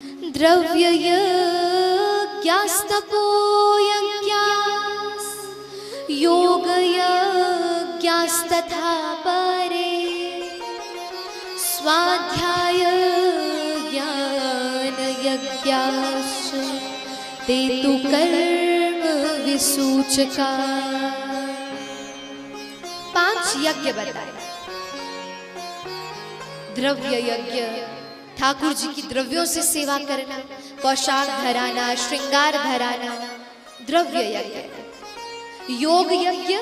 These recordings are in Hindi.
द्रव्ययज्ञास्तपोयज्ञास् योगयज्ञास्तथा परे स्वाध्याय ज्ञानयज्ञाश्च ते तु कर्म विसूचका। 5 यज्ञ बताए। द्रव्य यज्ञ, ठाकुर जी की द्रव्यों से सेवा करना, पोशाक धराना, श्रृंगार धराना, द्रव्य यज्ञ। योग यज्ञ,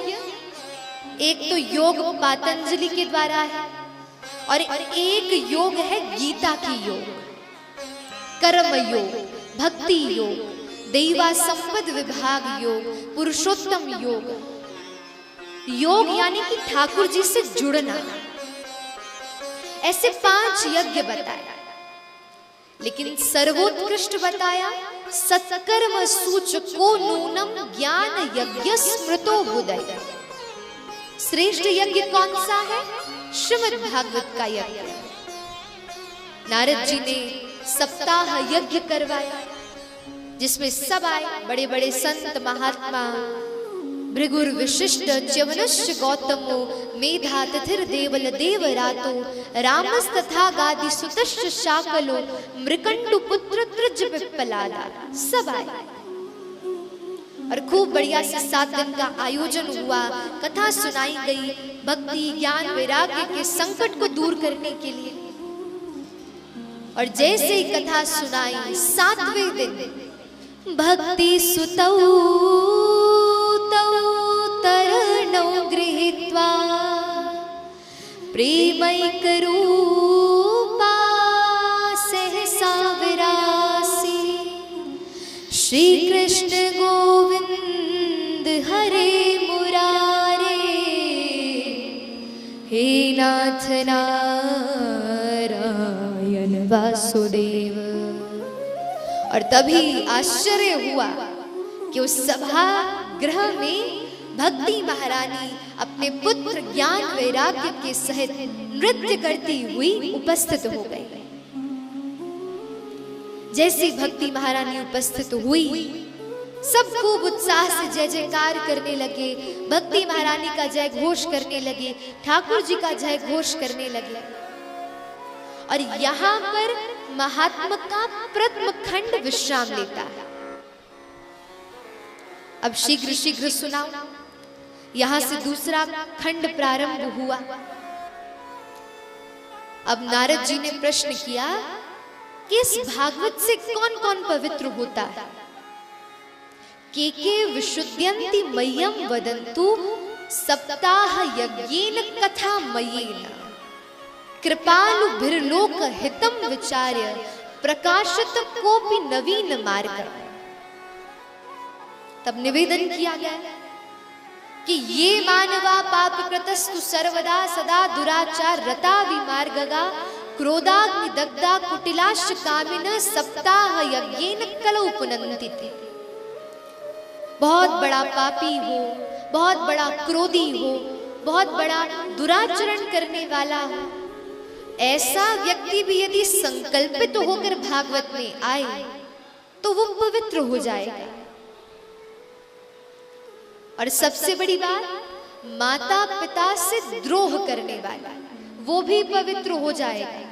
एक तो योग पातंजलि के द्वारा है और एक योग है गीता की योग, कर्म योग, भक्ति योग, दैवा संपद विभाग योग, पुरुषोत्तम योग। योग यानी कि ठाकुर जी से जुड़ना। ऐसे 5 यज्ञ बताया, लेकिन सर्वोत्कृष्ट बताया सत्कर्म सूचको नूनम ज्ञान यज्ञ स्मृतो बुदय। श्रेष्ठ यज्ञ कौन सा है? श्रीमद् भागवत का यज्ञ। नारद जी ने सप्ताह यज्ञ करवाया, जिसमें सब आए, बड़े बड़े संत महात्मा, भृगुर विशिष्ट च्यवनश्च गौतमो मेधा तिथिर देवल देवरातो रामस तथा गादि सुतश्च शाकलो मृकंडु पुत्र त्रिज पिप्पलादा। सब आए और खूब बढ़िया से 7 दिन का आयोजन हुआ। कथा सुनाई गई भक्ति ज्ञान वैराग्य के संकट को दूर करने के लिए। और जैसे ही कथा सुनाई 7वें दिन भक्ति सुतौ तरणौ गृहीत्वा प्रेमैकरूपा सहसा विरासी श्री कृष्ण गोविंद हरे मुरारे हे नाथ नारायण वासुदेव। और तभी आश्चर्य हुआ कि उस सभा गृह में भक्ति महारानी अपने पुत्र ज्ञान वैराग्य के सहित नृत्य करती हुई उपस्थित हो गई। जैसी भक्ति महारानी उपस्थित हुई, सब खूब उत्साह से जय जयकार करने लगे, भक्ति महारानी का जय घोष करने लगे, ठाकुर जी का जय घोष करने लगे। और यहाँ पर महात्मा का प्रथम खंड विश्राम लेता है। अब शीघ्र शीघ्र सुनाओ। यहां से दूसरा खंड प्रारंभ हुआ। अब नारद जी ने प्रश्न किया कि इस भागवत से कौन कौन पवित्र होता है? के विशुद्ध्यन्ति मह्यम वदन्तु सप्ताह यज्ञेन कथा मयेन कृपालुभिर्लोक हितम विचार्य प्रकाशित कोपि नवीन मार्ग। तब निवेदन किया गया कि ये मानवा पाप कृतस्तु सर्वदा सदा दुराचार रता विमार्गगा क्रोधाग्नि दग्धा कुटिलाश्च कामिन सप्ताह यज्ञेन कलौ पुनन्ति। बहुत बड़ा पापी हो, बहुत बड़ा क्रोधी हो, बहुत बड़ा दुराचरण करने वाला हो, ऐसा व्यक्ति भी यदि संकल्पित होकर भागवत में आए तो वो पवित्र हो जाएगा। और सबसे बड़ी बात, माता पिता से द्रोह करने वाला वो भी पवित्र हो जाएगा।